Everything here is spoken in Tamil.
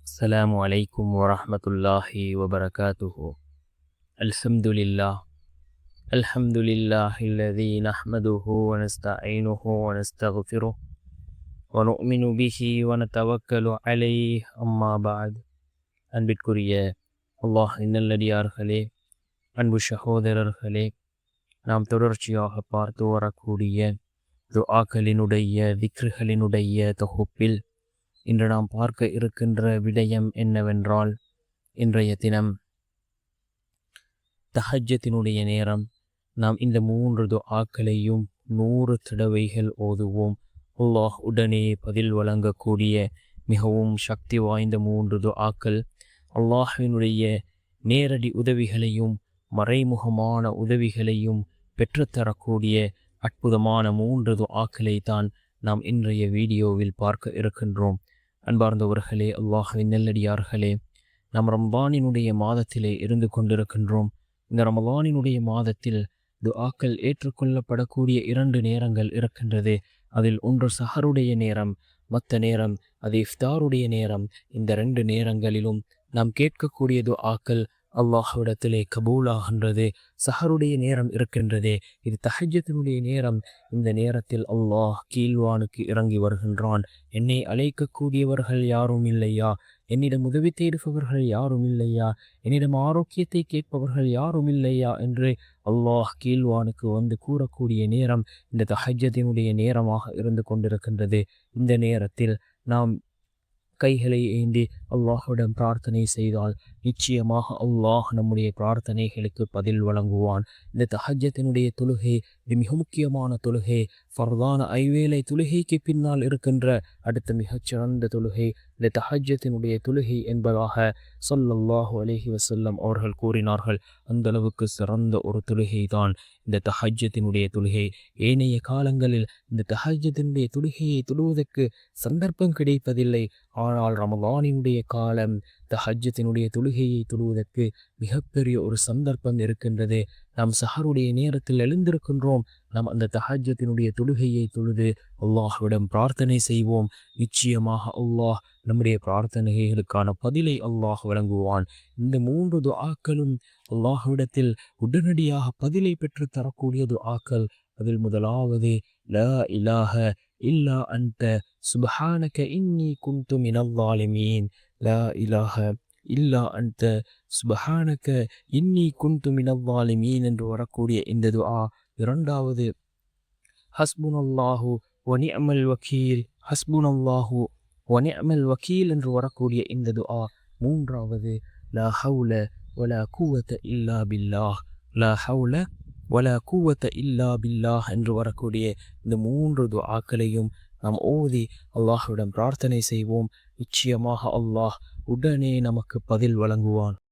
السلام عليكم ورحمة الله وبركاته. الحمد لله الحمد لله الذي نحمده ونستعينه ونستغفره ونؤمن به ونتوكل عليه. أما بعد. அன்பிற்குரிய அல்லாஹ்வின் நல்லடியார்களே, அன்பு சகோதரர்களே, நாம் தொடர்ச்சியாக பார்த்து வரக்கூடிய துஆக்களினுடைய திக்ருகளினுடைய தொகுப்பில் இன்று நாம் பார்க்க இருக்கின்ற விடயம் என்னவென்றால், இன்றைய தினம் தஹஜ்ஜத்தினுடைய நேரம். நாம் இந்த 3 துஆக்களையும் 100 தடவைகள் ஓதுவோம். அல்லாஹ் உடனே பதில் வழங்கக்கூடிய மிகவும் சக்தி வாய்ந்த 3 துஆக்கள். அல்லாஹ்வினுடைய நேரடி உதவிகளையும் மறைமுகமான உதவிகளையும் பெற்றுத்தரக்கூடிய அற்புதமான 3 துஆக்களை தான் நாம் இன்றைய வீடியோவில் பார்க்க இருக்கின்றோம். அன்பார்ந்தவர்களே, அல்லாஹ்வின் நல்லடியார்களே, நாம் ரமலானினுடைய மாதத்திலே இருந்து கொண்டிருக்கின்றோம். இந்த ரமலானினுடைய மாதத்தில் துஆக்கள் ஏற்றுக்கொள்ளப்படக்கூடிய 2 நேரங்கள் இருக்கின்றது. அதில் ஒன்று சஹருடைய நேரம், மற்ற நேரம் அது இஃப்தாருடைய நேரம். இந்த 2 நேரங்களிலும் நாம் கேட்கக்கூடிய துஆக்கள் அல்லாஹ்விடத்திலே கபூலாகின்றது. சஹருடைய நேரம் இருக்கின்றதே, இது தஹஜ்ஜத்தினுடைய நேரம். இந்த நேரத்தில் அல்லாஹ் கீழ்வானுக்கு இறங்கி வருகின்றான். என்னை அழைக்கக்கூடியவர்கள் யாரும் இல்லையா? என்னிடம் உதவி தேடுபவர்கள் யாரும் இல்லையா? என்னிடம் ஆரோக்கியத்தை கேட்பவர்கள் யாரும் இல்லையா என்று அல்லாஹ் கீழ்வானுக்கு வந்து கூறக்கூடிய நேரம் இந்த தஹஜ்ஜத்தினுடைய நேரமாக இருந்து கொண்டிருக்கின்றது. இந்த நேரத்தில் நாம் கைகளை ஏந்தி அல்லாஹ்விடம் பிரார்த்தனை செய்தால் நிச்சயமாக அல்லாஹ் நம்முடைய பிரார்த்தனைகளுக்கு பதில் வழங்குவான். இந்த தஹஜ்ஜத்தினுடைய தொழுகை இது மிக முக்கியமான தொழுகை. ஃபர்தான ஐவேளை தொழுகைக்கு பின்னால் இருக்கின்ற அடுத்த மிகச்சிறந்த தொழுகை இந்த தஹஜ்ஜத்தினுடைய தொழுகை என்பதாக ஸல்லல்லாஹு அலைஹி வஸல்லம் அவர்கள் கூறினார்கள். அந்த அளவுக்கு சிறந்த ஒரு தொழுகை தான் இந்த தஹஜ்ஜத்தினுடைய தொழுகை. ஏனைய காலங்களில் இந்த தஹஜ்ஜத்தினுடைய தொழுகையை தொழுவதற்கு சந்தர்ப்பம் கிடைப்பதில்லை. ஆனால் ரமலானினுடைய காலம் தஹஜ்ஜத்தினுடைய தொழுகையை தொழுவதற்கு மிகப்பெரிய ஒரு சந்தர்ப்பம் இருக்கின்றது. நாம் சஹருடைய நேரத்தில் எழுந்திருக்கின்றோம். நாம் அந்த தஹஜ்ஜத்தினுடைய தொழுகையை தொழுது அல்லாஹ்விடம் பிரார்த்தனை செய்வோம். நிச்சயமாக அல்லாஹ் நம்முடைய பிரார்த்தனைகளுக்கான பதிலை அல்லாஹ் வழங்குவான். இந்த 3 துஆக்களும் அல்லாஹ்விடத்தில் உடனடியாக பதிலை பெற்று தரக்கூடிய துஆக்கள். அதில் முதலாவது லா இலாஹ இல்லா அன்த சுப்ஹானக இன்னி குன்து மினல் ஸாலிமீன். லா இலாஹ இல்லா அன்த சுப்ஹானக இன்னி குன்து மினல் ஸாலிமீன் என்று வரக்கூடிய இந்த துஆ. இரண்டாவது ஹஸ்புனல்லாஹு வ நிஅமல் வக்கீல். ஹஸ்புனல்லாஹு வ நிஅமல் வக்கீல் என்று வரக்கூடிய இந்த துஆ. மூன்றாவது லா ஹவுல வலா குவத இல்லா பில்லாஹ். லா ஹவுல வலா குவத இல்லா பில்லாஹ் என்று வரக்கூடிய இந்த 3 துஆக்களையும் நாம் ஓதி அல்லாஹ்விடம் பிரார்த்தனை செய்வோம். நிச்சயமாக அல்லாஹ் உடனே நமக்கு பதில் வழங்குவான்.